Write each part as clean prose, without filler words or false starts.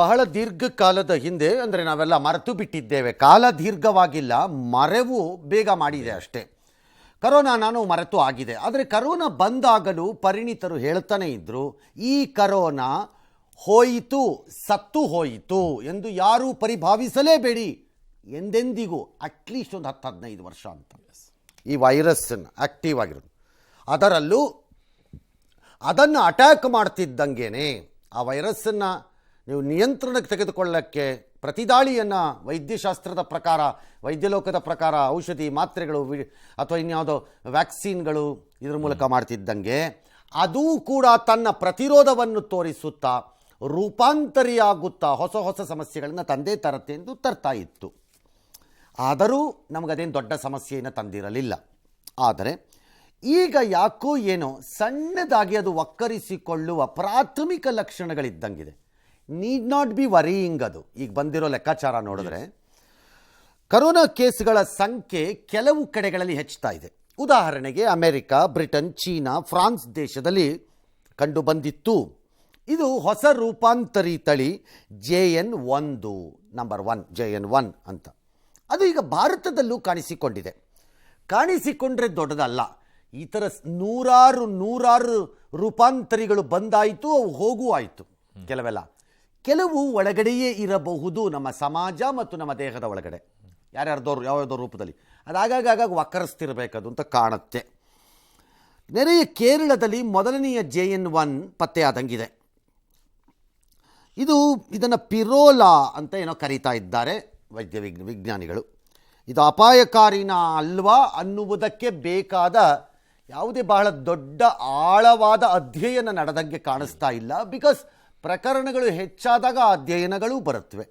ಬಹಳ ದೀರ್ಘಕಾಲದ ಹಿಂದೆ ಅಂದರೆ ನಾವೆಲ್ಲ ಮರೆತು ಬಿಟ್ಟಿದ್ದೇವೆ. ಕಾಲ ದೀರ್ಘವಾಗಿಲ್ಲ, ಮರೆವು ಬೇಗ ಮಾಡಿದೆ ಅಷ್ಟೇ. ಕರೋನಾ ನಾನು ಮರೆತು ಆಗಿದೆ. ಆದರೆ ಕರೋನಾ ಬಂದಾಗಲೂ ಪರಿಣಿತರು ಹೇಳ್ತಾನೆ ಇದ್ದರು, ಈ ಕರೋನಾ ಹೋಯಿತು, ಸತ್ತು ಹೋಯಿತು ಎಂದು ಯಾರೂ ಪರಿಭಾವಿಸಲೇಬೇಡಿ ಎಂದೆಂದಿಗೂ. ಅಟ್ಲೀಸ್ಟ್ ಒಂದು 10-15 ವರ್ಷ ಅಂತ ಈ ವೈರಸ್ಸನ್ನು ಆ್ಯಕ್ಟಿವ್ ಆಗಿರೋದು. ಅದರಲ್ಲೂ ಅದನ್ನು ಅಟ್ಯಾಕ್ ಮಾಡ್ತಿದ್ದಂಗೆ ಆ ವೈರಸ್ಸನ್ನು ನೀವು ನಿಯಂತ್ರಣಕ್ಕೆ ತೆಗೆದುಕೊಳ್ಳೋಕ್ಕೆ ಪ್ರತಿದಾಳಿಯನ್ನು ವೈದ್ಯಶಾಸ್ತ್ರದ ಪ್ರಕಾರ, ವೈದ್ಯಲೋಕದ ಪ್ರಕಾರ ಔಷಧಿ ಮಾತ್ರೆಗಳು ಅಥವಾ ಇನ್ಯಾವುದೋ ವ್ಯಾಕ್ಸಿನ್ಗಳು ಇದರ ಮೂಲಕ ಮಾಡ್ತಿದ್ದಂಗೆ ಅದೂ ಕೂಡ ತನ್ನ ಪ್ರತಿರೋಧವನ್ನು ತೋರಿಸುತ್ತಾ ರೂಪಾಂತರಿಯಾಗುತ್ತಾ ಹೊಸ ಹೊಸ ಸಮಸ್ಯೆಗಳನ್ನು ತಂದೇ ತರತ್ತೆ ಎಂದು ತರ್ತಾ ಇತ್ತು. ಆದರೂ ನಮಗದೇನು ದೊಡ್ಡ ಸಮಸ್ಯೆಯನ್ನು ತಂದಿರಲಿಲ್ಲ. ಆದರೆ ಈಗ ಯಾಕೋ ಏನೋ ಸಣ್ಣದಾಗಿ ಅದು ಒಕ್ಕರಿಸಿಕೊಳ್ಳುವ ಪ್ರಾಥಮಿಕ ಲಕ್ಷಣಗಳಿದ್ದಂಗಿದೆ. Need not be worrying. ಅದು ಈಗ ಬಂದಿರೋ ಲೆಕ್ಕಾಚಾರ ನೋಡಿದ್ರೆ ಕರೋನಾ ಕೇಸ್ಗಳ ಸಂಖ್ಯೆ ಕೆಲವು ಕಡೆಗಳಲ್ಲಿ ಹೆಚ್ಚುತ್ತಾ ಇದೆ. ಉದಾಹರಣೆಗೆ ಅಮೆರಿಕ, ಬ್ರಿಟನ್, ಚೀನಾ, ಫ್ರಾನ್ಸ್ ದೇಶದಲ್ಲಿ ಕಂಡು ಬಂದಿತ್ತು. ಇದು ಹೊಸ ರೂಪಾಂತರಿ ತಳಿ JN1 ನಂಬರ್ 1 JN1 ಅಂತ. ಅದು ಈಗ ಭಾರತದಲ್ಲೂ ಕಾಣಿಸಿಕೊಂಡಿದೆ. ಕಾಣಿಸಿಕೊಂಡ್ರೆ ದೊಡ್ಡದಲ್ಲ, ಈ ಥರ ನೂರಾರು ರೂಪಾಂತರಿಗಳು ಬಂದಾಯಿತು, ಅವು ಹೋಗೂ ಆಯಿತು. ಕೆಲವು ಒಳಗಡೆಯೇ ಇರಬಹುದು ನಮ್ಮ ಸಮಾಜ ಮತ್ತು ನಮ್ಮ ದೇಹದ ಒಳಗಡೆ, ಯಾವ್ಯಾವುದೋ ರೂಪದಲ್ಲಿ. ಅದು ಆಗಾಗ ಒಕ್ಕರಿಸ್ತಿರ್ಬೇಕದು ಅಂತ ಕಾಣುತ್ತೆ. ನೆರೆಯ ಕೇರಳದಲ್ಲಿ ಮೊದಲನೆಯ JN1 ಪತ್ತೆಯಾದಂಗಿದೆ. ಇದನ್ನು ಪಿರೋಲಾ ಅಂತ ಏನೋ ಕರೀತಾ ಇದ್ದಾರೆ ವಿಜ್ಞಾನಿಗಳು. ಇದು ಅಪಾಯಕಾರಿನ ಅಲ್ವಾ ಅನ್ನುವುದಕ್ಕೆ ಬೇಕಾದ ಯಾವುದೇ ಬಹಳ ದೊಡ್ಡ ಆಳವಾದ ಅಧ್ಯಯನ ನಡೆದಂಗೆ ಕಾಣಿಸ್ತಾ ಇಲ್ಲ. ಬಿಕಾಸ್ ಪ್ರಕರಣಗಳು ಹೆಚ್ಚಾದಾಗ ಅಧ್ಯಯನಗಳು ಬರುತ್ತವೆ.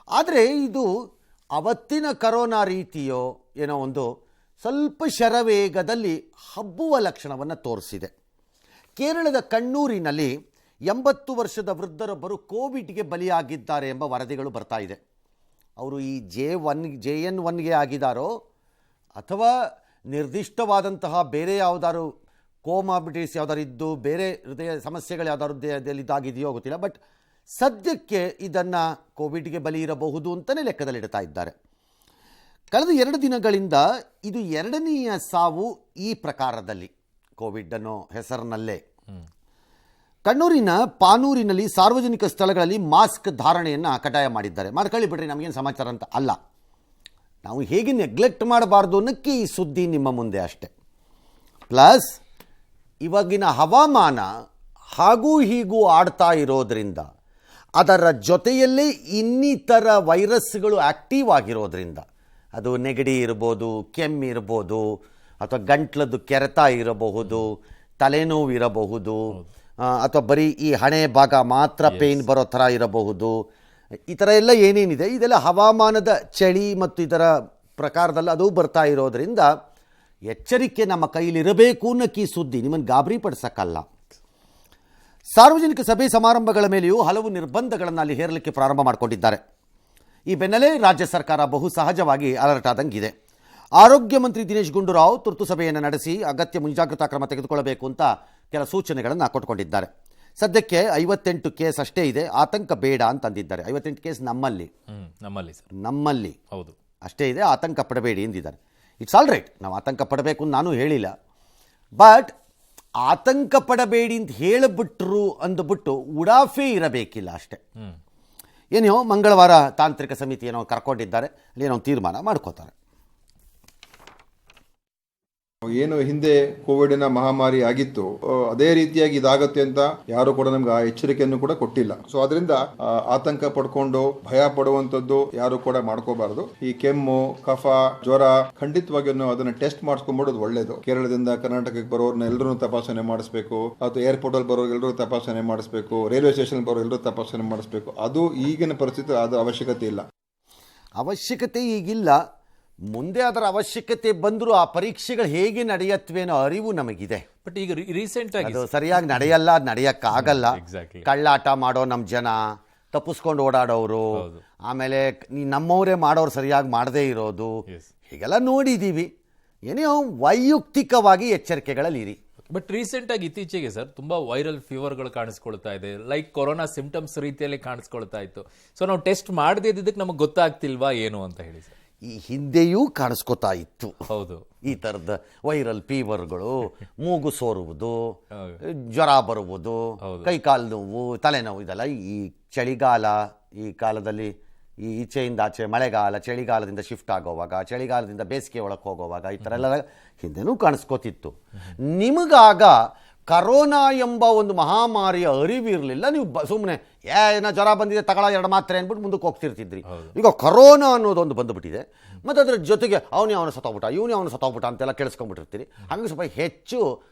ಆದರೆ ಇದು ಅವತ್ತಿನ ಕರೋನಾ ರೀತಿಯೋ ಏನೋ ಒಂದು ಸ್ವಲ್ಪ ಶರವೇಗದಲ್ಲಿ ಹಬ್ಬುವ ಲಕ್ಷಣವನ್ನು ತೋರಿಸಿದೆ. ಕೇರಳದ ಕಣ್ಣೂರಿನಲ್ಲಿ 80 ವರ್ಷದ ವೃದ್ಧರೊಬ್ಬರು ಕೋವಿಡ್ಗೆ ಬಲಿಯಾಗಿದ್ದಾರೆ ಎಂಬ ವರದಿಗಳು ಬರ್ತಾ ಇದೆ. ಅವರು ಈ JN1ಗೆ ಆಗಿದ್ದಾರೋ ಅಥವಾ ನಿರ್ದಿಷ್ಟವಾದಂತಹ ಬೇರೆ ಯಾವುದಾದ್ರು ಕೋಮಾಬಿಟಿಸ್ ಯಾವ್ದಾರು ಇದ್ದು ಬೇರೆ ಹೃದಯ ಸಮಸ್ಯೆಗಳು ಯಾವ್ದಾದ್ರು ಇದಾಗಿದೆಯೋ ಗೊತ್ತಿಲ್ಲ. ಬಟ್ ಸದ್ಯಕ್ಕೆ ಇದನ್ನು ಕೋವಿಡ್ಗೆ ಬಲಿ ಇರಬಹುದು ಅಂತಲೇ ಲೆಕ್ಕದಲ್ಲಿಡ್ತಾ ಇದ್ದಾರೆ. ಕಳೆದ 2 ದಿನಗಳಿಂದ ಇದು 2ನೆಯ ಸಾವು ಈ ಪ್ರಕಾರದಲ್ಲಿ ಕೋವಿಡ್ ಅನ್ನೋ ಹೆಸರಿನಲ್ಲೇ. ಕಣ್ಣೂರಿನ ಪಾನೂರಿನಲ್ಲಿ ಸಾರ್ವಜನಿಕ ಸ್ಥಳಗಳಲ್ಲಿ ಮಾಸ್ಕ್ ಧಾರಣೆಯನ್ನು ಕಡ್ಡಾಯ ಮಾಡಿದ್ದಾರೆ. ಮಾಡ್ಕೊಳ್ಳಿ ಬಿಡ್ರಿ, ನಮಗೇನು ಸಮಾಚಾರ ಅಂತ ಅಲ್ಲ, ನಾವು ಹೇಗೆ ನೆಗ್ಲೆಕ್ಟ್ ಮಾಡಬಾರ್ದು ಅನ್ನೋಕ್ಕೆ ಈ ಸುದ್ದಿ ನಿಮ್ಮ ಮುಂದೆ ಅಷ್ಟೆ. ಪ್ಲಸ್ ಇವಾಗಿನ ಹವಾಮಾನ ಹಾಗೂ ಹೀಗೂ ಆಡ್ತಾ ಇರೋದ್ರಿಂದ, ಅದರ ಜೊತೆಯಲ್ಲೇ ಇನ್ನಿತರ ವೈರಸ್ಗಳು ಆ್ಯಕ್ಟಿವ್ ಆಗಿರೋದ್ರಿಂದ, ಅದು ನೆಗಡಿ ಇರ್ಬೋದು, ಕೆಮ್ಮಿರ್ಬೋದು, ಅಥವಾ ಗಂಟ್ಲದ್ದು ಕೆರೆತ ಇರಬಹುದು, ತಲೆನೋವು ಇರಬಹುದು, ಅಥವಾ ಬರೀ ಈ ಹಣೆ ಭಾಗ ಮಾತ್ರ ಪೇಯ್ನ್ ಬರೋ ಥರ ಇರಬಹುದು. ಈ ಥರ ಎಲ್ಲ ಏನೇನಿದೆ ಇದೆಲ್ಲ ಹವಾಮಾನದ ಚಳಿ ಮತ್ತು ಇದರ ಪ್ರಕಾರದಲ್ಲಿ ಅದು ಬರ್ತಾ ಇರೋದರಿಂದ ಎಚ್ಚರಿಕೆ ನಮ್ಮ ಕೈಲಿರಬೇಕು ಅನ್ನೋಕ್ಕೆ ಈ ಸುದ್ದಿ. ನಿಮ್ಮನ್ನು ಗಾಬರಿ ಪಡಿಸೋಕ್ಕಲ್ಲ. ಸಾರ್ವಜನಿಕ ಸಭೆ ಸಮಾರಂಭಗಳ ಮೇಲೆಯೂ ಹಲವು ನಿರ್ಬಂಧಗಳನ್ನು ಅಲ್ಲಿ ಹೇರಲಿಕ್ಕೆ ಪ್ರಾರಂಭ ಮಾಡಿಕೊಂಡಿದ್ದಾರೆ. ಈ ಬೆನ್ನಲ್ಲೇ ರಾಜ್ಯ ಸರ್ಕಾರ ಬಹು ಸಹಜವಾಗಿ ಅಲರ್ಟ್ ಆದಂಗಿದೆ. ಆರೋಗ್ಯ ಮಂತ್ರಿ ದಿನೇಶ್ ಗುಂಡೂರಾವ್ ತುರ್ತು ಸಭೆಯನ್ನು ನಡೆಸಿ ಅಗತ್ಯ ಮುಂಜಾಗ್ರತಾ ಕ್ರಮ ತೆಗೆದುಕೊಳ್ಳಬೇಕು ಅಂತ ಕೆಲ ಸೂಚನೆಗಳನ್ನು ಕೊಟ್ಕೊಂಡಿದ್ದಾರೆ. ಸದ್ಯಕ್ಕೆ 58 ಕೇಸ್ ಅಷ್ಟೇ ಇದೆ, ಆತಂಕ ಬೇಡ ಅಂತಂದಿದ್ದಾರೆ. 58 ಕೇಸ್ ನಮ್ಮಲ್ಲಿ ಹೌದು ಅಷ್ಟೇ ಇದೆ, ಆತಂಕ ಪಡಬೇಡಿ ಎಂದಿದ್ದಾರೆ. ಇಟ್ಸ್ ಆಲ್ ರೈಟ್, ನಾವು ಆತಂಕ ಪಡಬೇಕು ಅಂತ ನಾನು ಹೇಳಿಲ್ಲ. ಬಟ್ ಆತಂಕ ಪಡಬೇಡಿ ಅಂತ ಹೇಳಿಬಿಟ್ರು ಅಂದ್ಬಿಟ್ಟು ಉಡಾಫೆ ಇರಬೇಕಿಲ್ಲ ಅಷ್ಟೇ. ಏನೋ ಮಂಗಳವಾರ ತಾಂತ್ರಿಕ ಸಮಿತಿ ಏನೋ ಕರ್ಕೊಂಡಿದ್ದಾರೆ, ಅಲ್ಲಿ ಏನೋ ತೀರ್ಮಾನ ಮಾಡ್ಕೋತಾರೆ. ಏನು ಹಿಂದೆ ಕೋವಿಡ್ನ ಮಹಾಮಾರಿ ಆಗಿತ್ತು, ಅದೇ ರೀತಿಯಾಗಿ ಇದಾಗುತ್ತೆ ಅಂತ ಯಾರು ಕೂಡ ನಮ್ಗೆ ಆ ಎಚ್ಚರಿಕೆಯನ್ನು ಕೂಡ ಕೊಟ್ಟಿಲ್ಲ. ಸೊ ಅದರಿಂದ ಆತಂಕ ಪಡ್ಕೊಂಡು ಭಯ ಪಡುವಂತದ್ದು ಯಾರು ಕೂಡ ಮಾಡ್ಕೋಬಾರದು. ಈ ಕೆಮ್ಮು, ಕಫ, ಜ್ವರ ಖಂಡಿತವಾಗಿ ಅದನ್ನ ಟೆಸ್ಟ್ ಮಾಡಿಸ್ಕೊಂಡ್ಬಿಡೋದು ಒಳ್ಳೇದು. ಕೇರಳದಿಂದ ಕರ್ನಾಟಕಕ್ಕೆ ಬರೋರ್ನ ಎಲ್ಲರೂ ತಪಾಸಣೆ ಮಾಡಿಸ್ಬೇಕು, ಅಥವಾ ಏರ್ಪೋರ್ಟ್ ಅಲ್ಲಿ ಬರೋರು ಎಲ್ಲರೂ ತಪಾಸಣೆ ಮಾಡಿಸ್ಬೇಕು, ರೈಲ್ವೆ ಸ್ಟೇಷನ್ ಬರೋರು ಎಲ್ಲರೂ ತಪಾಸಣೆ ಮಾಡಿಸ್ಬೇಕು. ಅದು ಈಗಿನ ಪರಿಸ್ಥಿತಿ ಅದು ಅವಶ್ಯಕತೆ ಇಲ್ಲ. ಅವಶ್ಯಕತೆ ಈಗಿಲ್ಲ. ಮುಂದೆ ಅದರ ಅವಶ್ಯಕತೆ ಬಂದರೂ ಆ ಪರೀಕ್ಷೆಗಳು ಹೇಗೆ ನಡೆಯತ್ವೆ ಅನ್ನೋ ಅರಿವು ನಮಗಿದೆ. ಬಟ್ ಈಗ ರೀಸೆಂಟ್ ಆಗಿ ಅದು ಸರಿಯಾಗಿ ನಡೆಯಕ್ಕಾಗಲ್ಲ. ಕಳ್ಳಾಟ ಮಾಡೋ ನಮ್ಮ ಜನ, ತಪ್ಪಿಸ್ಕೊಂಡು ಓಡಾಡೋರು, ಆಮೇಲೆ ನಮ್ಮವರೇ ಮಾಡೋರು ಸರಿಯಾಗಿ ಮಾಡದೇ ಇರೋದು, ಹೀಗೆಲ್ಲ ನೋಡಿದ್ದೀವಿ. ಏನೋ ವೈಯಕ್ತಿಕವಾಗಿ ಎಚ್ಚರಿಕೆಗಳಲ್ಲಿ ಇರಿ. ಬಟ್ ರೀಸೆಂಟ್ ಆಗಿ ಇತ್ತೀಚೆಗೆ ಸರ್ ತುಂಬಾ ವೈರಲ್ ಫೀವರ್ಗಳು ಕಾಣಿಸ್ಕೊಳ್ತಾ ಇದೆ, ಲೈಕ್ ಕೊರೋನಾ ಸಿಂಪ್ಟಮ್ಸ್ ರೀತಿಯಲ್ಲಿ ಕಾಣಿಸ್ಕೊಳ್ತಾ ಇತ್ತು. ಸೊ ನಾವು ಟೆಸ್ಟ್ ಮಾಡದೇ ಇದ್ದಕ್ಕೆ ನಮಗೆ ಗೊತ್ತಾಗ್ತಿಲ್ವಾ ಏನು ಅಂತ ಹೇಳಿ ಸರ್. ಈ ಹಿಂದೆಯೂ ಕಾಣಿಸ್ಕೊತಾ ಇತ್ತು. ಹೌದು, ಈ ಥರದ ವೈರಲ್ ಫೀವರ್ಗಳು, ಮೂಗು ಸೋರುವುದು, ಜ್ವರ ಬರುವುದು, ಕೈಕಾಲು ನೋವು, ತಲೆನೋವು, ಇದೆಲ್ಲ ಈ ಚಳಿಗಾಲ, ಈ ಕಾಲದಲ್ಲಿ ಈ ಈಚೆಯಿಂದ ಆಚೆ ಮಳೆಗಾಲ, ಚಳಿಗಾಲದಿಂದ ಶಿಫ್ಟ್ ಆಗೋವಾಗ, ಚಳಿಗಾಲದಿಂದ ಬೇಸಿಗೆ ಒಳಗೆ ಹೋಗೋವಾಗ ಈ ಥರ ಎಲ್ಲ ಹಿಂದೆನೂ ಕಾಣಿಸ್ಕೋತಿತ್ತು. ನಿಮಗಾಗ ಕರೋನಾ ಎಂಬ ಒಂದು ಮಹಾಮಾರಿಯ ಅರಿವಿರಲಿಲ್ಲ. ನೀವು ಸುಮ್ಮನೆ ಏನೋ ಜ್ವರ ಬಂದಿದೆ ತಗೊಳ 2 ಮಾತ್ರೆ ಅಂದ್ಬಿಟ್ಟು ಮುಂದಕ್ಕೆ ಹೋಗ್ತಿರ್ತಿದ್ರಿ. ಈಗ ಕರೋನಾ ಅನ್ನೋದೊಂದು ಬಂದುಬಿಟ್ಟಿದೆ, ಮತ್ತು ಅದರ ಜೊತೆಗೆ ಅವನು ಸತ್ತೋಗ್ಬಿಟ್ಟ, ಅವನು ಸತ್ತೋಗ್ಬಿಟ್ಟ ಅಂತೆಲ್ಲ ಕೇಳಿಸ್ಕೊಂಡ್ಬಿಟ್ಟಿರ್ತೀರಿ. ಹಾಗೆ ಸ್ವಲ್ಪ ಹೆಚ್ಚು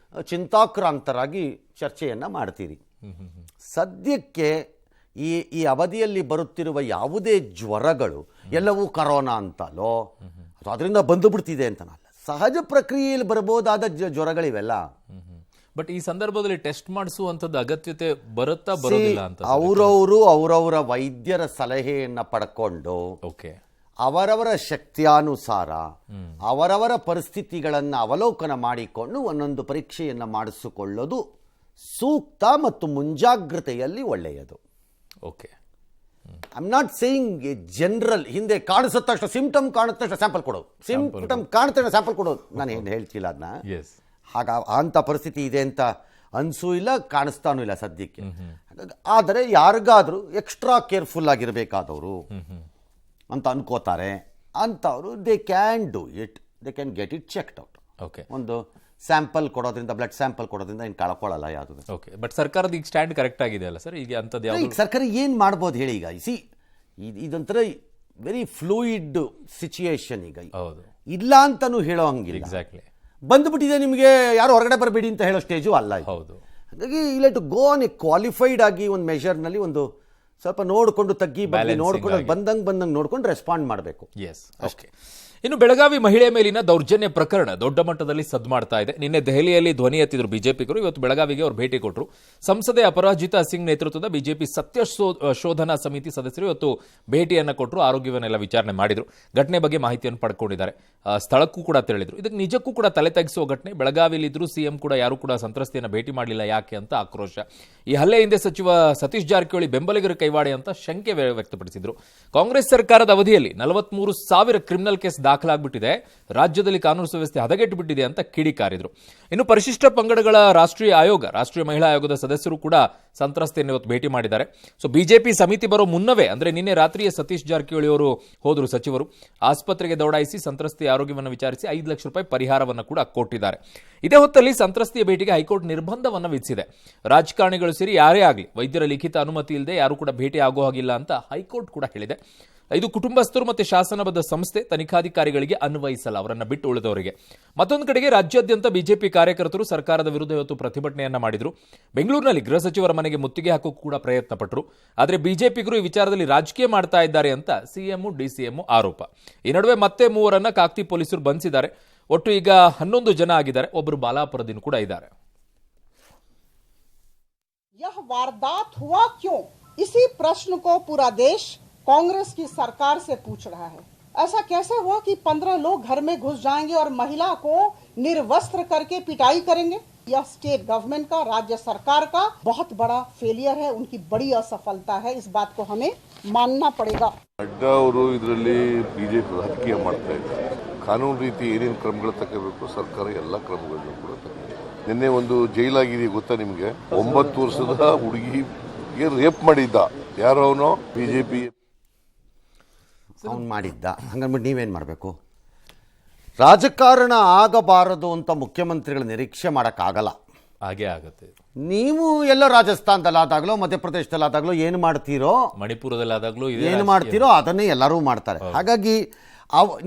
ಚಿಂತಾಕ್ರಾಂತರಾಗಿ ಚರ್ಚೆಯನ್ನು ಮಾಡ್ತೀರಿ. ಸದ್ಯಕ್ಕೆ ಈ ಅವಧಿಯಲ್ಲಿ ಬರುತ್ತಿರುವ ಯಾವುದೇ ಜ್ವರಗಳು ಎಲ್ಲವೂ ಕರೋನಾ ಅಂತಲೋ ಅಥವಾ ಅದರಿಂದ ಬಂದುಬಿಡ್ತಿದೆ ಅಂತನಲ್ಲ, ಸಹಜ ಪ್ರಕ್ರಿಯೆಯಲ್ಲಿ ಬರಬಹುದಾದ ಜ್ವರಗಳಿವೆಲ್ಲ. ಬಟ್ ಈ ಸಂದರ್ಭದಲ್ಲಿ ಟೆಸ್ಟ್ ಮಾಡಿಸುವಂಥದ್ದು ಅಗತ್ಯತೆ ಬರುತ್ತಾ ಬರೋದಿಲ್ಲ ಅಂತ ಅವರವರ ವೈದ್ಯರ ಸಲಹೆಯನ್ನು ಪಡ್ಕೊಂಡು ಓಕೆ ಅವರವರ ಶಕ್ತಿಯಾನುಸಾರ ಅವರವರ ಪರಿಸ್ಥಿತಿಗಳನ್ನು ಅವಲೋಕನ ಮಾಡಿಕೊಂಡು ಒಂದೊಂದು ಪರೀಕ್ಷೆಯನ್ನು ಮಾಡಿಸಿಕೊಳ್ಳೋದು ಸೂಕ್ತ ಮತ್ತು ಮುಂಜಾಗ್ರತೆಯಲ್ಲಿ ಒಳ್ಳೆಯದು. Okay, I am not saying general ಹಿಂದೆ ಕಾಣಿಸುತ್ತ ತಕ್ಷಣ ಸಿಂಪ್ಟಮ್ ಕಾಣಿದ ತಕ್ಷಣ ಸ್ಯಾಂಪಲ್ ಕೊಡೋದು, ಸಿಂಪ್ಟಮ್ ಕಾಣ್ತಕ್ಷಣ ಸ್ಯಾಂಪಲ್ ಕೊಡೋದು, ನಾನು ಏನು ಹೇಳ್ತಿಲ್ಲ ಅದನ್ನ. ಅಂಥ ಪರಿಸ್ಥಿತಿ ಇದೆ ಅಂತ ಅನಿಸೂ ಇಲ್ಲ, ಕಾಣಿಸ್ತಾನೂ ಇಲ್ಲ ಸದ್ಯಕ್ಕೆ. ಆದರೆ ಯಾರಿಗಾದರೂ ಎಕ್ಸ್ಟ್ರಾ ಕೇರ್ಫುಲ್ ಆಗಿರಬೇಕಾದವರು ಅಂತ ಅನ್ಕೋತಾರೆ ಅಂಥವ್ರು they can do it, they can get it checked out. Okay, ಒಂದು ಸ್ಯಾಂಪಲ್ ಕೊಡೋದ್ರಿಂದ, ಬ್ಲಡ್ ಸ್ಯಾಂಪಲ್ ಕೊಡೋದ್ರಿಂದ ಏನು ಕಳ್ಕೊಳ್ಳಲ್ಲ ಯಾವುದು. ಓಕೆ, ಬಟ್ ಸರ್ಕಾರದ ಈಗ ಸ್ಟ್ಯಾಂಡ್ ಕರೆಕ್ಟ್ ಆಗಿದೆ ಅಲ್ಲ ಸರ್? ಈಗ ಅಂಥದ್ದು ಈಗ ಸರ್ಕಾರ ಏನು ಮಾಡ್ಬೋದು ಹೇಳಿ? ಈಗ ಇದೊಂಥರ ವೆರಿ ಫ್ಲೂಯಿಡ್ ಸಿಚುಯೇಷನ್. ಈಗ ಹೌದು, ಇಲ್ಲ ಅಂತಲೂ ಹೇಳೋ ಹಂಗಿಲ್ಲ. ಎಕ್ಸಾಕ್ಟ್ಲಿ, ಬಂದುಬಿಟ್ಟಿದೆ, ನಿಮಗೆ ಯಾರು ಹೊರಗಡೆ ಬರಬೇಡಿ ಅಂತ ಹೇಳೋ ಸ್ಟೇಜು ಅಲ್ಲ. ಹೌದು, ಹಾಗಾಗಿ ಇಲ್ಲ to go on a qualified ಆಗಿ ಒಂದು ಮೆಷರ್ನಲ್ಲಿ ಒಂದು ಸ್ವಲ್ಪ ನೋಡಿಕೊಂಡು ತಗ್ಗಿ ಬಗ್ಗೆ ನೋಡ್ಕೊಂಡು ಬಂದಂಗೆ ನೋಡ್ಕೊಂಡು ರೆಸ್ಪಾಂಡ್ ಮಾಡಬೇಕು. Yes, okay. ಇನ್ನು ಬೆಳಗಾವಿ ಮಹಿಳೆ ಮೇಲಿನ ದೌರ್ಜನ್ಯ ಪ್ರಕರಣ ದೊಡ್ಡ ಮಟ್ಟದಲ್ಲಿ ಸದ್ದು ಮಾಡ್ತಾ ಇದೆ. ನಿನ್ನೆ ದೆಹಲಿಯಲ್ಲಿ ಧ್ವನಿ ಎತ್ತಿದ್ರು ಬಿಜೆಪಿಗರು, ಇವತ್ತು ಬೆಳಗಾವಿಗೆ ಅವರು ಭೇಟಿ ಕೊಟ್ಟರು. ಸಂಸದೆ ಅಪರಾಜಿತಾ ಸಿಂಗ್ ನೇತೃತ್ವದ ಬಿಜೆಪಿ ಸತ್ಯ ಶೋಧನಾ ಸಮಿತಿ ಸದಸ್ಯರು ಇವತ್ತು ಭೇಟಿಯನ್ನು ಕೊಟ್ಟರು, ಆರೋಗ್ಯವನ್ನೆಲ್ಲ ವಿಚಾರಣೆ ಮಾಡಿದ್ರು, ಘಟನೆ ಬಗ್ಗೆ ಮಾಹಿತಿಯನ್ನು ಪಡ್ಕೊಂಡಿದ್ದಾರೆ, ಸ್ಥಳಕ್ಕೂ ಕೂಡ ತೆರಳಿದ್ರು. ಇದಕ್ಕೆ ನಿಜಕ್ಕೂ ಕೂಡ ತಲೆ ತಗ್ಗಿಸುವ ಘಟನೆ. ಬೆಳಗಾವಿಯಲ್ಲಿದ್ರು ಸಿಎಂ ಕೂಡ ಯಾರು ಕೂಡ ಸಂತ್ರಸ್ತೆಯನ್ನು ಭೇಟಿ ಮಾಡಲಿಲ್ಲ, ಯಾಕೆ ಅಂತ ಆಕ್ರೋಶ. ಈ ಹಲ್ಲೆ ಹಿಂದೆ ಸಚಿವ ಸತೀಶ್ ಜಾರಕಿಹೊಳಿ ಬೆಂಬಲಿಗರ ಕೈವಾಡೆ ಅಂತ ಶಂಕೆ ವ್ಯಕ್ತಪಡಿಸಿದ್ರು. ಕಾಂಗ್ರೆಸ್ ಸರ್ಕಾರದ ಅವಧಿಯಲ್ಲಿ 43,000 ಕ್ರಿಮಿನಲ್ ಕೇಸ್ ದಾಖಲಾಗ್ಬಿಟ್ಟಿದೆ, ರಾಜ್ಯದಲ್ಲಿ ಕಾನೂನು ಸುವ್ಯವಸ್ಥೆ ಹದಗೆಟ್ಟು ಬಿಟ್ಟಿದೆ ಅಂತ ಕಿಡಿಕಾರಿದ್ರು. ಇನ್ನು ಪರಿಶಿಷ್ಟ ಪಂಗಡಗಳ ರಾಷ್ಟ್ರೀಯ ಮಹಿಳಾ ಆಯೋಗದ ಸದಸ್ಯರು ಕೂಡ ಸಂತ್ರಸ್ತೆಯನ್ನು ಇವತ್ತು ಭೇಟಿ ಮಾಡಿದ್ದಾರೆ. ಸೊ ಬಿಜೆಪಿ ಸಮಿತಿ ಬರೋ ಮುನ್ನವೇ, ಅಂದ್ರೆ ನಿನ್ನೆ ರಾತ್ರಿಯೇ ಸತೀಶ್ ಜಾರಕಿಹೊಳಿ ಅವರು ಹೋದ್ರು, ಸಚಿವರು ಆಸ್ಪತ್ರೆಗೆ ದೌಡಾಯಿಸಿ ಸಂತ್ರಸ್ತೆಯ ಆರೋಗ್ಯವನ್ನು ವಿಚಾರಿಸಿ 5 ಲಕ್ಷ ರೂಪಾಯಿ ಪರಿಹಾರವನ್ನು ಕೂಡ ಕೊಟ್ಟಿದ್ದಾರೆ. ಇದೇ ಹೊತ್ತಲ್ಲಿ ಸಂತ್ರಸ್ತೆಯ ಭೇಟಿಗೆ ಹೈಕೋರ್ಟ್ ನಿರ್ಬಂಧವನ್ನು ವಿಧಿಸಿದೆ. ರಾಜಕಾರಣಿಗಳು ಸೇರಿ ಯಾರೇ ಆಗಲಿ ವೈದ್ಯರ ಲಿಖಿತ ಅನುಮತಿ ಇಲ್ಲದೆ ಯಾರು ಕೂಡ ಭೇಟಿ ಆಗೋ ಹಾಗಿಲ್ಲ ಅಂತ ಹೈಕೋರ್ಟ್ ಕೂಡ ಹೇಳಿದೆ. ಇದು ಕುಟುಂಬಸ್ಥರು ಮತ್ತು ಶಾಸನಬದ್ಧ ಸಂಸ್ಥೆ, ತನಿಖಾಧಿಕಾರಿಗಳಿಗೆ ಅನ್ವಯಿಸಲ್ಲ, ಅವರನ್ನ ಬಿಟ್ಟು ಉಳಿದವರಿಗೆ. ಮತ್ತೊಂದು ಕಡೆಗೆ ರಾಜ್ಯಾದ್ಯಂತ ಬಿಜೆಪಿ ಕಾರ್ಯಕರ್ತರು ಸರ್ಕಾರದ ವಿರುದ್ಧ ಇವತ್ತು ಪ್ರತಿಭಟನೆಯನ್ನ ಮಾಡಿದ್ರು. ಬೆಂಗಳೂರಿನಲ್ಲಿ ಗೃಹ ಸಚಿವರ ಮನೆಗೆ ಮುತ್ತಿಗೆ ಹಾಕೋಕೆ ಕೂಡ ಪ್ರಯತ್ನ ಪಟ್ಟರು. ಆದರೆ ಬಿಜೆಪಿಗರು ಈ ವಿಚಾರದಲ್ಲಿ ರಾಜಕೀಯ ಮಾಡ್ತಾ ಇದ್ದಾರೆ ಅಂತ ಸಿಎಂ ಡಿಸಿಎಂ ಆರೋಪ. ಈ ನಡುವೆ ಮತ್ತೆ 3 ಕಾಕ್ತಿ ಪೊಲೀಸರು ಬಂಧಿಸಿದ್ದಾರೆ. ಒಟ್ಟು ಈಗ 11 ಜನ ಆಗಿದ್ದಾರೆ, ಒಬ್ಬರು ಬಾಲಾಪುರದಿಂದ ಕೂಡ ಇದ್ದಾರೆ. यह वारदात हुआ क्यों, इसी प्रश्न को पूरा देश कांग्रेस की सरकार से पूछ रहा है. ऐसा कैसे हुआ कि 15 लोग घर में घुस जाएंगे और महिला को निर्वस्त्र करके पिटाई करेंगे? यह स्टेट गवर्नमेंट का, राज्य सरकार का बहुत बड़ा फेलियर है, उनकी बड़ी असफलता है. इस बात को हमें मानना पड़ेगा. ಅಡ್ಡಾ ಅವರು ಇದರಲ್ಲಿ ಬಿಜೆಪಿ ರಾಜಕೀಯ ಮಾಡ್ತಾ ಇದ್ದಾರೆ. ಕಾನೂನು ರೀತಿ ಏನೇನು ಕ್ರಮಗಳು ತಗೋಬೇಕು ಸರ್ಕಾರ ಎಲ್ಲ ಕ್ರಮಗಳನ್ನು ಕೂಡ ತಗೊಂಡಿದೆ. ನಿನ್ನೆ ಒಂದು ಜೈಲಾಗಿದೆ ಗೊತ್ತಾ ನಿಮಗೆ? 9 ವರ್ಷದ ಹುಡುಗಿಗೆ ರೇಪ್ ಮಾಡಿದ್ದ ಯಾರೋ ಅವನು ಬಿಜೆಪಿ ಅವನು ಮಾಡಿದ್ದ. ಹಂಗನ್ಬಿಟ್ಟು ನೀವೇನು ಮಾಡಬೇಕು? ರಾಜಕಾರಣ ಆಗಬಾರದು ಅಂತ ಮುಖ್ಯಮಂತ್ರಿಗಳ ನಿರೀಕ್ಷೆ ಮಾಡೋಕ್ಕಾಗಲ್ಲ. ಹಾಗೆ ಆಗುತ್ತೆ. ನೀವು ಎಲ್ಲ ರಾಜಸ್ಥಾನದಲ್ಲಾದಾಗಲೋ ಮಧ್ಯಪ್ರದೇಶದಲ್ಲಾದಾಗಲೋ ಏನು ಮಾಡ್ತೀರೋ, ಮಣಿಪುರದಲ್ಲಾದಾಗಲೋ ಏನು ಮಾಡ್ತೀರೋ ಅದನ್ನೇ ಎಲ್ಲರೂ ಮಾಡ್ತಾರೆ. ಹಾಗಾಗಿ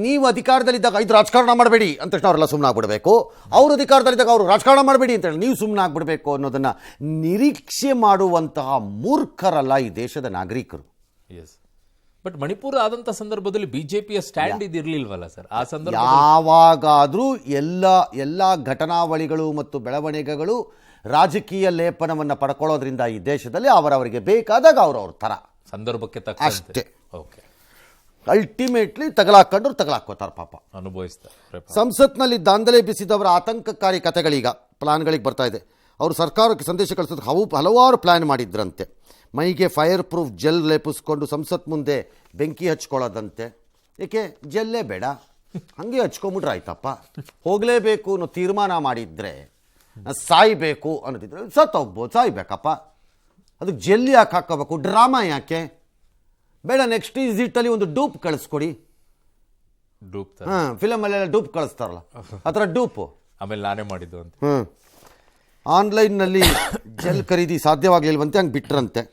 ನೀವು ಅಧಿಕಾರದಲ್ಲಿದ್ದಾಗ ಇದು ರಾಜಕಾರಣ ಮಾಡಬೇಡಿ ಅಂತ ತಕ್ಷಣ ಅವರೆಲ್ಲ ಸುಮ್ಮನೆ ಆಗ್ಬಿಡಬೇಕು, ಅವರು ಅಧಿಕಾರದಲ್ಲಿದ್ದಾಗ ಅವರು ರಾಜಕಾರಣ ಮಾಡಬೇಡಿ ಅಂತ ಹೇಳಿ ನೀವು ಸುಮ್ಮನೆ ಆಗ್ಬಿಡಬೇಕು ಅನ್ನೋದನ್ನು ನಿರೀಕ್ಷೆ ಮಾಡುವಂತಹ ಮೂರ್ಖರಲ್ಲ ಈ ದೇಶದ ನಾಗರಿಕರು. ಎಸ್, ಬಟ್ ಮಣಿಪುರ ಆದಂಥ ಸಂದರ್ಭದಲ್ಲಿ ಬಿಜೆಪಿಯ ಸ್ಟ್ಯಾಂಡ್ ಇದಿರಲಿಲ್ವಲ್ಲ ಸರ್? ಆ ಸಂದರ್ಭ ಯಾವಾಗಾದರೂ ಎಲ್ಲ ಘಟನಾವಳಿಗಳು ಮತ್ತು ಬೆಳವಣಿಗೆಗಳು ರಾಜಕೀಯ ಲೇಪನವನ್ನು ಪಡ್ಕೊಳ್ಳೋದ್ರಿಂದ ಈ ದೇಶದಲ್ಲಿ ಅವರವರಿಗೆ ಬೇಕಾದಾಗ ಅವರವ್ರ ಥರ ಸಂದರ್ಭಕ್ಕೆ ತಕ್ಕ ಅಷ್ಟೇ. ಓಕೆ, ಅಲ್ಟಿಮೇಟ್ಲಿ ತಗಲಾಕೊಂಡ್ರು ತಗಲಾಕೋತಾರೆ, ಪಾಪ ಅನುಭವಿಸ್ತಾರೆ. ಸಂಸತ್ನಲ್ಲಿ ದಾಂಧಲೆ ಬಿಸಿದವರ ಆತಂಕಕಾರಿ ಕಥೆಗಳೀಗ ಪ್ಲ್ಯಾನ್ಗಳಿಗೆ ಬರ್ತಾ ಇದೆ. ಅವರು ಸರ್ಕಾರಕ್ಕೆ ಸಂದೇಶ ಕಳಿಸೋದಕ್ಕೆ ಹಲವಾರು ಪ್ಲ್ಯಾನ್ ಮಾಡಿದ್ರಂತೆ. ಮೈಗೆ ಫೈರ್ ಪ್ರೂಫ್ ಜೆಲ್ ಲೇಪಿಸ್ಕೊಂಡು ಸಂಸತ್ ಮುಂದೆ ಬೆಂಕಿ ಹಚ್ಕೊಳ್ಳೋದಂತೆ. ಏಕೆ ಜೆಲ್ಲೇ ಬೇಡ, ಹಾಗೆ ಹಚ್ಕೊಂಬಿಟ್ರೆ ಆಯ್ತಪ್ಪ. ಹೋಗಲೇಬೇಕು ಅನ್ನೋ ತೀರ್ಮಾನ ಮಾಡಿದರೆ, ಸಾಯಬೇಕು ಅನ್ನೋದಿದ್ರೆ ಸತ್ತೋಗ್ಬೋದು, ಸಾಯ್ಬೇಕಪ್ಪ. ಅದಕ್ಕೆ ಜೆಲ್ಲಿ ಯಾಕೆ ಹಾಕೋಬೇಕು, ಡ್ರಾಮಾ ಯಾಕೆ ಬೇಡ. ನೆಕ್ಸ್ಟ್ ಈಸಿಟ್ಟಲ್ಲಿ ಒಂದು ಡೂಪ್ ಕಳಿಸ್ಕೊಡಿ. ಫಿಲಮಲ್ಲೆಲ್ಲ ಡೂಪ್ ಕಳಿಸ್ತಾರಲ್ಲ, ಆ ಥರ ಡೂಪು. ಆಮೇಲೆ ನಾನೇ ಮಾಡಿದ್ದು ಅಂತ. ಆನ್ಲೈನ್ನಲ್ಲಿ ಜೆಲ್ ಖರೀದಿ ಸಾಧ್ಯವಾಗಲಿಲ್ವಂತೆ, ಹಂಗೆ ಬಿಟ್ರಂತೆ.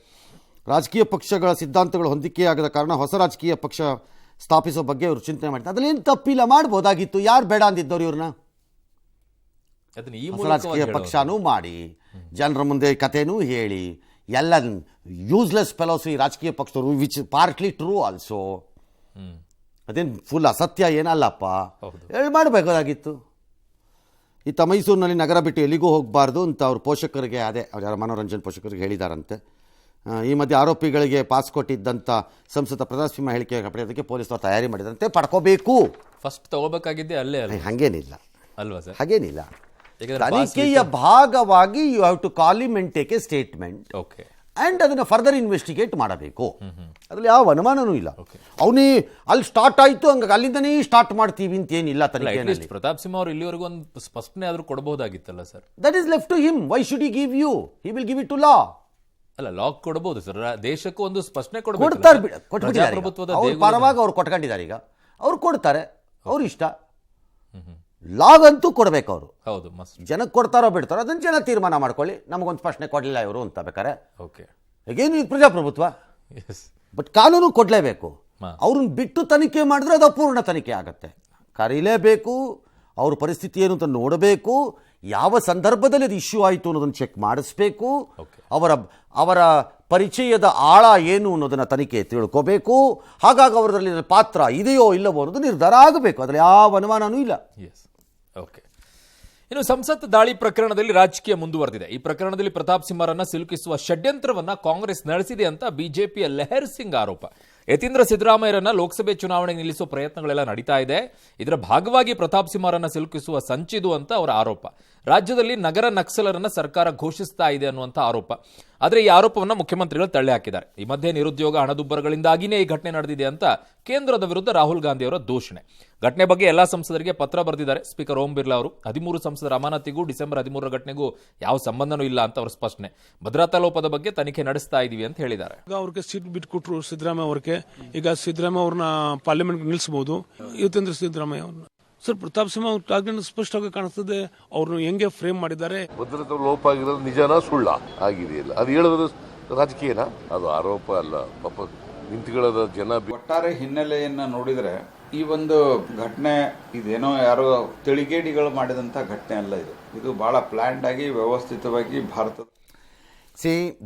ರಾಜಕೀಯ ಪಕ್ಷಗಳ ಸಿದ್ಧಾಂತಗಳು ಹೊಂದಿಕೆಯಾಗದ ಕಾರಣ ಹೊಸ ರಾಜಕೀಯ ಪಕ್ಷ ಸ್ಥಾಪಿಸೋ ಬಗ್ಗೆ ಇವರು ಚಿಂತನೆ ಮಾಡ್ತಾರೆ. ಅದ್ರಲ್ಲೇನು ತಪ್ಪಿಲ್ಲ, ಮಾಡ್ಬೋದಾಗಿತ್ತು. ಯಾರು ಬೇಡ ಅಂದಿದ್ದವ್ರು ಇವ್ರನ್ನ? ಹೊಸ ರಾಜಕೀಯ ಪಕ್ಷನೂ ಮಾಡಿ, ಜನರ ಮುಂದೆ ಕಥೆನೂ ಹೇಳಿ, ಎಲ್ಲ ಯೂಸ್ಲೆಸ್ ಫೆಲೋಸ್ ಈ ರಾಜಕೀಯ ಪಕ್ಷದವರು, ವಿಚ್ ಪಾರ್ಟ್ಲಿ ಟ್ರೂ ಆಲ್ಸೋ. ಅದೇನು ಫುಲ್ ಅಸತ್ಯ ಏನಲ್ಲಪ್ಪ, ಹೇಳಿ ಮಾಡಬೇಕಾಗಿತ್ತು. ಇತ್ತ ಮೈಸೂರಿನಲ್ಲಿ ನಗರ ಬಿಟ್ಟು ಎಲ್ಲಿಗೂ ಹೋಗಬಾರ್ದು ಅಂತ ಅವ್ರ ಪೋಷಕರಿಗೆ, ಅದೇ ಯಾರ ಮನೋರಂಜನೆ ಪೋಷಕರಿಗೆ ಹೇಳಿದಾರಂತೆ. ಈ ಮಧ್ಯೆ ಆರೋಪಿಗಳಿಗೆ ಪಾಸ್ ಕೊಟ್ಟಿದ್ದಂಥ ಸಂಸದ ಪ್ರತಾಪ್ ಹೇಳಿಕೆ ಪಡೆಯೋದಕ್ಕೆ ಪೊಲೀಸರು ತಯಾರಿ ಮಾಡಿದಂತೆ. ಪಡ್ಕೋಬೇಕು, ಫಸ್ಟ್ ತಗೋಬೇಕಾಗಿದ್ದೆ ಅಲ್ಲೇ ಅಲ್ಲ. ಹಾಗೇನಿಲ್ಲ ಅಲ್ವಾ ಸರ್? ಹಾಗೇನಿಲ್ಲ. ತನಿಖೆಯ ಭಾಗವಾಗಿ you have to call him and take a statement. Okay. And ಅದನ್ನು ಫರ್ದರ್ ಇನ್ವೆಸ್ಟಿಗೇಟ್ ಮಾಡಬೇಕು. ಅದರಲ್ಲಿ ಯಾವ ಅನುಮಾನನೂ ಇಲ್ಲ. ಅವನೇ ಅಲ್ಲಿ ಸ್ಟಾರ್ಟ್ ಆಯಿತು, ಹಂಗಾಗಿ ಅಲ್ಲಿಂದನೇ ಸ್ಟಾರ್ಟ್ ಮಾಡ್ತೀವಿ ಅಂತ ಏನಿಲ್ಲ ತನಿಖೆಯಲ್ಲಿ. ಪ್ರತಾಪ್ ಸಿಂಹ ಅವರು ಇಲ್ಲಿವರೆಗೂ ಒಂದು ಸ್ಪಷ್ಟನೆ ಆದರೂ ಕೊಡಬಹುದಾಗಿತ್ತಲ್ಲ sir? That is left to him. Why should he give you? He will give it to law. ಅಲ್ಲ, ಲಾಕ್ ಕೊಡಬಹುದು ಸರ್, ದೇಶಕ್ಕೂ ಒಂದು ಸ್ಪಷ್ಟನೆ ಕೊಡ್ತಾರೆ. ಪ್ರಜಾಪ್ರಭುತ್ವದ ಪರವಾಗಿ ಅವ್ರು ಕೊಟ್ಕೊಂಡಿದ್ದಾರೆ. ಈಗ ಅವ್ರು ಕೊಡ್ತಾರೆ, ಅವ್ರು ಇಷ್ಟ. ಲಾಗಂತೂ ಕೊಡಬೇಕು ಅವರು. ಹೌದು, ಜನಕ್ಕೆ ಕೊಡ್ತಾರೋ ಬಿಡ್ತಾರೋ ಅದನ್ನು ಜನ ತೀರ್ಮಾನ ಮಾಡ್ಕೊಳ್ಳಿ. ನಮಗೊಂದು ಸ್ಪಷ್ಟನೆ ಕೊಡಲಿಲ್ಲ ಇವರು ಅಂತ ಬೇಕಾರೆ. ಓಕೆ, ಈಗೇನು ಇದು ಪ್ರಜಾಪ್ರಭುತ್ವ. ಬಟ್ ಕಾನೂನು ಕೊಡಲೇಬೇಕು. ಅವ್ರನ್ನ ಬಿಟ್ಟು ತನಿಖೆ ಮಾಡಿದ್ರೆ ಅದು ಅಪೂರ್ಣ ತನಿಖೆ ಆಗುತ್ತೆ. ಕರೀಲೇಬೇಕು, ಅವ್ರ ಪರಿಸ್ಥಿತಿ ಏನು ಅಂತ ನೋಡಬೇಕು, ಯಾವ ಸಂದರ್ಭದಲ್ಲಿ ಅದು ಇಶ್ಯೂ ಆಯಿತು ಅನ್ನೋದನ್ನು ಚೆಕ್ ಮಾಡಿಸ್ಬೇಕು, ಅವರ ಪರಿಚಯದ ಆಳ ಏನು ಅನ್ನೋದನ್ನು ತನಿಖೆ ತಿಳ್ಕೋಬೇಕು. ಹಾಗಾಗಿ ಅವರಲ್ಲಿ ಪಾತ್ರ ಇದೆಯೋ ಇಲ್ಲವೋ ಅನ್ನೋದು ನಿರ್ಧಾರ ಆಗಬೇಕು. ಅದರಲ್ಲಿ ಯಾವ ಅನುಮಾನನೂ ಇಲ್ಲ. ಓಕೆ. ಇನ್ನು ಸಂಸತ್ ದಾಳಿ ಪ್ರಕರಣದಲ್ಲಿ ರಾಜಕೀಯ ಮುಂದುವರೆದಿದೆ. ಈ ಪ್ರಕರಣದಲ್ಲಿ ಪ್ರತಾಪ್ ಸಿಂಹರನ್ನ ಸಿಲುಕಿಸುವ ಷಡ್ಯಂತ್ರವನ್ನ ಕಾಂಗ್ರೆಸ್ ನಡೆಸಿದೆ ಅಂತ ಬಿಜೆಪಿಯ ಲೆಹರ್ ಸಿಂಗ್ ಆರೋಪ. ಯತೀಂದ್ರ ಸಿದ್ದರಾಮಯ್ಯರನ್ನ ಲೋಕಸಭೆ ಚುನಾವಣೆಗೆ ನಿಲ್ಲಿಸುವ ಪ್ರಯತ್ನಗಳೆಲ್ಲ ನಡೀತಾ ಇದೆ. ಇದರ ಭಾಗವಾಗಿ ಪ್ರತಾಪ್ ಸಿಂಹರನ್ನ ಸಿಲುಕಿಸುವ ಸಂಚಿದು ಅಂತ ಅವರ ಆರೋಪ. ರಾಜ್ಯದಲ್ಲಿ ನಗರ ನಕ್ಸಲರನ್ನ ಸರ್ಕಾರ ಘೋಷಿಸ್ತಾ ಇದೆ ಅನ್ನುವಂಥ ಆರೋಪ. ಆದರೆ ಈ ಆರೋಪವನ್ನು ಮುಖ್ಯಮಂತ್ರಿಗಳು ತಳ್ಳಿ ಹಾಕಿದ್ದಾರೆ. ಈ ಮಧ್ಯೆ ನಿರುದ್ಯೋಗ, ಹಣದುಬ್ಬರಗಳಿಂದಾಗಿಯೇ ಈ ಘಟನೆ ನಡೆದಿದೆ ಅಂತ ಕೇಂದ್ರದ ವಿರುದ್ಧ ರಾಹುಲ್ ಗಾಂಧಿ ಅವರ ದೂಷಣೆ. ಘಟನೆ ಬಗ್ಗೆ ಎಲ್ಲಾ ಸಂಸದರಿಗೆ ಪತ್ರ ಬರೆದಿದ್ದಾರೆ ಸ್ಪೀಕರ್ ಓಂ ಬಿರ್ಲಾ ಅವರು. 13 ಸಂಸದರ ಅಮಾನತಿಗೂ ಡಿಸೆಂಬರ್ 13ರ ಘಟನೆಗೂ ಯಾವ ಸಂಬಂಧನೂ ಇಲ್ಲ ಅಂತ ಅವರ ಸ್ಪಷ್ಟನೆ. ಭದ್ರತಾ ಲೋಪದ ಬಗ್ಗೆ ತನಿಖೆ ನಡೆಸ್ತಾ ಇದೀವಿ ಅಂತ ಹೇಳಿದ್ದಾರೆ. ಅವ್ರಿಗೆ ಸೀಟ್ ಬಿಟ್ಕೊಟ್ರು ಸಿದ್ದರಾಮಯ್ಯ ಅವ್ರಿಗೆ. ಈಗ ಸಿದ್ದರಾಮಯ್ಯ ಅವ್ರನ್ನ ಪಾರ್ಲಿಮೆಂಟ್ ನಿಲ್ಲಿಸಬಹುದು. ಯತೀಂದ್ರ ಸಿದ್ದರಾಮಯ್ಯ ಅವ್ರನ್ನ ಸರ್ ಪ್ರತಾಪ್ ಸಿಂಹ ಟಾರ್ಗೆಟ್ ಸ್ಪಷ್ಟವಾಗಿ ಕಾಣಿಸ್ತದೆ. ಅವ್ರನ್ನ ಹೆಂಗೆ ಫ್ರೇಮ್ ಮಾಡಿದ್ದಾರೆ. ಭದ್ರತಾ ಲೋಪ ಆಗಿರೋದು ನಿಜನಾ ಸುಳ್ಳ ಆಗಿದೆಯಲ್ಲ, ಅದು ಹೇಳೋದು ರಾಜಕೀಯನಾ? ಅದು ಆರೋಪ ಅಲ್ಲ. ಪಾಪ ನಿಂತುಗಳದ ಜನ ಒಟ್ಟಾರೆ ಹಿನ್ನೆಲೆಯನ್ನ ನೋಡಿದ್ರೆ ಈ ಒಂದು ಘಟನೆ ಇದೇನೋ ಯಾರೋ ತಿಳಿಗೇಡಿಗಳು ಮಾಡಿದಂತ ಘಟನೆ ಅಲ್ಲ. ಇದು ಬಹಳ ಪ್ಲಾನ್ಡ್ ಆಗಿ ವ್ಯವಸ್ಥಿತವಾಗಿ ಭಾರತದ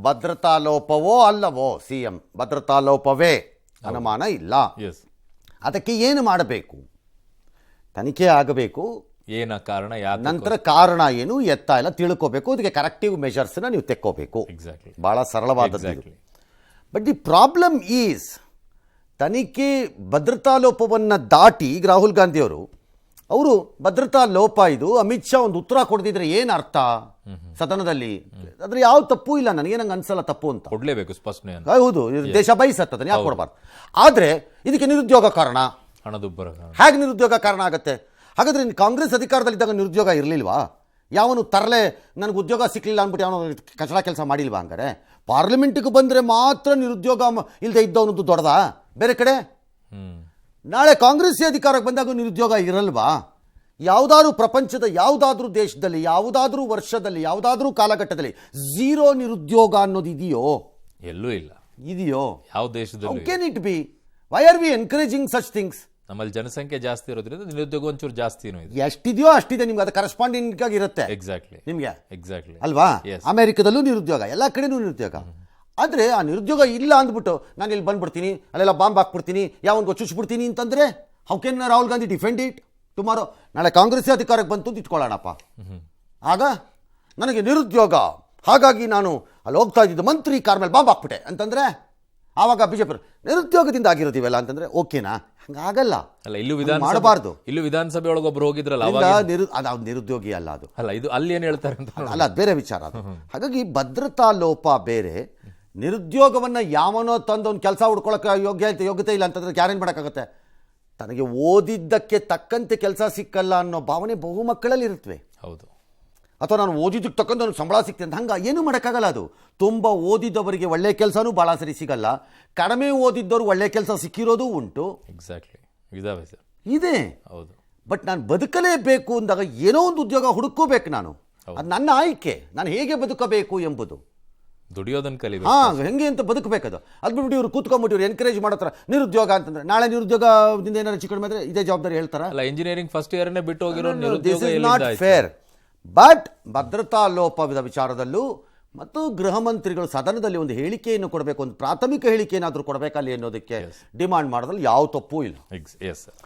ಭದ್ರತಾ ಲೋಪವೋ ಅಲ್ಲವೋ, ಸಿಎಂ ಭದ್ರತಾ ಲೋಪವೇ, ಅನುಮಾನ ಇಲ್ಲ. ಅದಕ್ಕೆ ಏನು ಮಾಡಬೇಕು? ತನಿಖೆ ಆಗಬೇಕು. ಏನ ಕಾರಣ, ನಂತರ ಕಾರಣ ಏನು ಎತ್ತ ಎಲ್ಲ ತಿಳ್ಕೋಬೇಕು. ಅದಕ್ಕೆ ಕರೆಕ್ಟಿವ್ ಮೆಷರ್ಸ್ನ ನೀವು ತೆಕ್ಕೋಬೇಕು. ಬಹಳ ಸರಳವಾದದ್ದು. ಬಟ್ ದಿ ಪ್ರಾಬ್ಲಮ್ ಈಸ್ ತನಿಖೆ ಭದ್ರತಾ ಲೋಪವನ್ನು ದಾಟಿ ಈಗ ರಾಹುಲ್ ಗಾಂಧಿಯವರು ಭದ್ರತಾ ಲೋಪ ಇದು, ಅಮಿತ್ ಶಾ ಒಂದು ಉತ್ತರ ಕೊಡ್ತಿದ್ರೆ ಏನು ಅರ್ಥ ಸದನದಲ್ಲಿ? ಅದ್ರ ಯಾವ ತಪ್ಪು ಇಲ್ಲ, ನನಗೆ ನಂಗೆ ಅನ್ಸಲ್ಲ ತಪ್ಪು ಅಂತ. ಕೊಡ್ಲೇಬೇಕು ಸ್ಪಷ್ಟನೆ. ಹೌದು, ದೇಶ ಬಯಸತ್ತದನ್ನ ಯಾಕೆ ಕೊಡಬಾರ್ದು? ಆದರೆ ಇದಕ್ಕೆ ನಿರುದ್ಯೋಗ ಕಾರಣ, ಹಣದುಬ್ಬರ ಹೇಗೆ ನಿರುದ್ಯೋಗ ಕಾರಣ ಆಗುತ್ತೆ? ಹಾಗಾದ್ರೆ ಕಾಂಗ್ರೆಸ್ ಅಧಿಕಾರದಲ್ಲಿದ್ದಾಗ ನಿರುದ್ಯೋಗ ಇರಲಿಲ್ವಾ? ಯಾವನು ತರಲೆ ನನಗೆ ಉದ್ಯೋಗ ಸಿಕ್ಕಲಿಲ್ಲ ಅಂದ್ಬಿಟ್ಟು ಯಾವನು ಕಚಡ ಕೆಲಸ ಮಾಡಿಲ್ವಾ? ಹಂಗಾರೆ ಪಾರ್ಲಿಮೆಂಟಿಗೆ ಬಂದರೆ ಮಾತ್ರ ನಿರುದ್ಯೋಗ ಇಲ್ಲದೆ ಇದ್ದವನದ್ದು ದೊಡ್ಡದಾ? ಬೇರೆ ಕಡೆ ನಾಳೆ ಕಾಂಗ್ರೆಸ್ ಅಧಿಕಾರಕ್ಕೆ ಬಂದಾಗ ನಿರುದ್ಯೋಗ ಇರಲ್ವಾ? ಯಾವುದಾದ್ರೂ ಪ್ರಪಂಚದ ಯಾವುದಾದ್ರೂ ದೇಶದಲ್ಲಿ, ಯಾವುದಾದ್ರೂ ವರ್ಷದಲ್ಲಿ, ಯಾವುದಾದ್ರೂ ಕಾಲಘಟ್ಟದಲ್ಲಿ ಝೀರೋ ನಿರುದ್ಯೋಗ ಅನ್ನೋದು ಇದೆಯೋ? ಎಲ್ಲೂ ಇಲ್ಲ. ಇದೆಯೋ? ಯಾವ ದೇಶದಲ್ಲಿ? How can it be? Why are we encouraging such things? ನಮ್ಮಲ್ಲಿ ಜನಸಂಖ್ಯೆ ಜಾಸ್ತಿ ಇರೋದ್ರಿಂದ ನಿರುದ್ಯೋಗ ಒಂಚೂರು ಜಾಸ್ತಿನೂ ಇದೆ. ಎಷ್ಟಿದೆಯೋ ಅಷ್ಟಿದೆ, ನಿಮ್ಗೆ ಅದು ಕರೆಸ್ಪಾಂಡಿಂಗ್ ಆಗಿ ಇರುತ್ತೆ. ಎಕ್ಸಾಕ್ಟ್ಲಿ ನಿಮ್ಗೆ ಎಕ್ಸಾಕ್ಟ್ಲಿ ಅಲ್ವಾ? ಅಮೆರಿಕದಲ್ಲೂ ನಿರುದ್ಯೋಗ, ಎಲ್ಲ ಕಡೆನೂ ನಿರುದ್ಯೋಗ. ಆದರೆ ಆ ನಿರುದ್ಯೋಗ ಇಲ್ಲ ಅಂದ್ಬಿಟ್ಟು ನಾನು ಇಲ್ಲಿ ಬಂದ್ಬಿಡ್ತೀನಿ, ಅಲ್ಲೆಲ್ಲ ಬಾಂಬ್ ಹಾಕ್ಬಿಡ್ತೀನಿ, ಯಾವನ್ಗೋ ಚುಚ್ಬಿಡ್ತೀನಿ ಅಂತಂದರೆ how can Rahul Gandhi defend it tomorrow? ನಾಳೆ ಕಾಂಗ್ರೆಸ್ ಅಧಿಕಾರಕ್ಕೆ ಬಂತು ಅಂತ ಇಟ್ಕೊಳ್ಳೋಣಪ್ಪ. ಆಗ ನನಗೆ ನಿರುದ್ಯೋಗ, ಹಾಗಾಗಿ ನಾನು ಅಲ್ಲಿ ಹೋಗ್ತಾ ಇದ್ದಿದ್ದು ಮಂತ್ರಿ ಕಾರ್ ಮೇಲೆ ಬಾಂಬ್ ಹಾಕ್ಬಿಟ್ಟೆ ಅಂತಂದರೆ ಆವಾಗ ಬಿಜೆಪಿ ನಿರುದ್ಯೋಗದಿಂದ ಆಗಿರೋದು ಇವೆಲ್ಲ ಅಂತಂದ್ರೆ ಓಕೆನಾ? ಹಂಗಾಗಲ್ಲ. ಅಲ್ಲ, ಇಲ್ಲೂ ಮಾಡಬಾರ್ದು. ಇಲ್ಲೂ ವಿಧಾನಸಭೆ ಒಳಗೆ ಒಬ್ರು ಹೋಗಿದ್ರಲ್ಲ, ಅದು ನಿರುದ್ಯೋಗಿ ಅಲ್ಲ, ಅದು ಅಲ್ಲ, ಇದು ಅಲ್ಲಿ ಏನ್ ಹೇಳ್ತಾರೆ ಅಂತ ಅಲ್ಲ, ಅದು ಬೇರೆ ವಿಚಾರ ಅದು. ಹಾಗಾಗಿ ಭದ್ರತಾ ಲೋಪ ಬೇರೆ, ನಿರುದ್ಯೋಗವನ್ನು ಯಾವನೋ ತಂದು ಒಂದು ಕೆಲಸ ಹುಡ್ಕೊಳಕ್ಕೆ ಯೋಗ್ಯತೆ ಇಲ್ಲ ಅಂತಂದ್ರೆ ಯಾರೇನು ಮಾಡೋಕ್ಕಾಗತ್ತೆ? ತನಗೆ ಓದಿದ್ದಕ್ಕೆ ತಕ್ಕಂತೆ ಕೆಲಸ ಸಿಕ್ಕಲ್ಲ ಅನ್ನೋ ಭಾವನೆ ಬಹು ಮಕ್ಕಳಲ್ಲಿ ಇರುತ್ತವೆ. ಹೌದು. ಅಥವಾ ನಾನು ಓದಿದ್ದಕ್ಕೆ ತಕ್ಕಂತ ನನಗೆ ಸಂಬಳ ಸಿಗ್ತದೆ ಅಂತ ಹಂಗೆ ಏನೂ ಮಾಡೋಕ್ಕಾಗಲ್ಲ. ಅದು ತುಂಬ ಓದಿದ್ದವರಿಗೆ ಒಳ್ಳೆ ಕೆಲಸನೂ ಭಾಳ ಸರಿ ಸಿಗಲ್ಲ, ಕಡಿಮೆ ಓದಿದ್ದವರು ಒಳ್ಳೆ ಕೆಲಸ ಸಿಕ್ಕಿರೋದು ಉಂಟು. ಎಕ್ಸಾಕ್ಟ್ಲಿ, ಇದಾವೆ ಸರ್, ಇದೆ. ಹೌದು. ಬಟ್ ನಾನು ಬದುಕಲೇಬೇಕು ಅಂದಾಗ ಏನೋ ಒಂದು ಉದ್ಯೋಗ ಹುಡುಕೋಬೇಕು ನಾನು. ಅದು ನನ್ನ ಆಯ್ಕೆ, ನಾನು ಹೇಗೆ ಬದುಕಬೇಕು ಎಂಬುದು. ದುಡಿಯೋದನ್ನು ಕಲಿಬೇಕು. ಹೆಂಗೆ ಅಂತ ಬದುಕಬೇಕದು. ಅದು ಬಿಟ್ಬಿಟ್ಟು ಇವ್ರು ಕೂತ್ಕೊಂಡ್ಬಿಟ್ಟು ಇವ್ರು ಎನ್ಕರೇಜ್ ಮಾಡೋತ್ರ ನಿರುದ್ಯೋಗ ಅಂತಂದ್ರೆ ನಾಳೆ ನಿರುದ್ಯೋಗದಿಂದ ಏನಾದ್ರು ಚಿಕ್ಕ ಕಡಿಮೆ ಇದೇ ಜವಾಬ್ದಾರಿ ಹೇಳ್ತಾರ? ಅಲ್ಲ, ಇಂಜಿನಿಯರಿಂಗ್ ಫಸ್ಟ್ ಇಯರ್ನೇ ಬಿಟ್ಟು ಹೋಗಿರೋ this is not fair. But ಭದ್ರತಾ ಲೋಪದ ವಿಚಾರದಲ್ಲೂ ಮತ್ತು ಗೃಹ ಮಂತ್ರಿಗಳು ಸದನದಲ್ಲಿ ಒಂದು ಹೇಳಿಕೆಯನ್ನು ಕೊಡಬೇಕು, ಒಂದು ಪ್ರಾಥಮಿಕ ಹೇಳಿಕೆ ಏನಾದರೂ ಕೊಡಬೇಕಲ್ಲಿ ಅನ್ನೋದಕ್ಕೆ ಡಿಮಾಂಡ್ ಮಾಡೋದ್ರಲ್ಲಿ ಯಾವ ತಪ್ಪೂ ಇಲ್ಲ. Yes sir.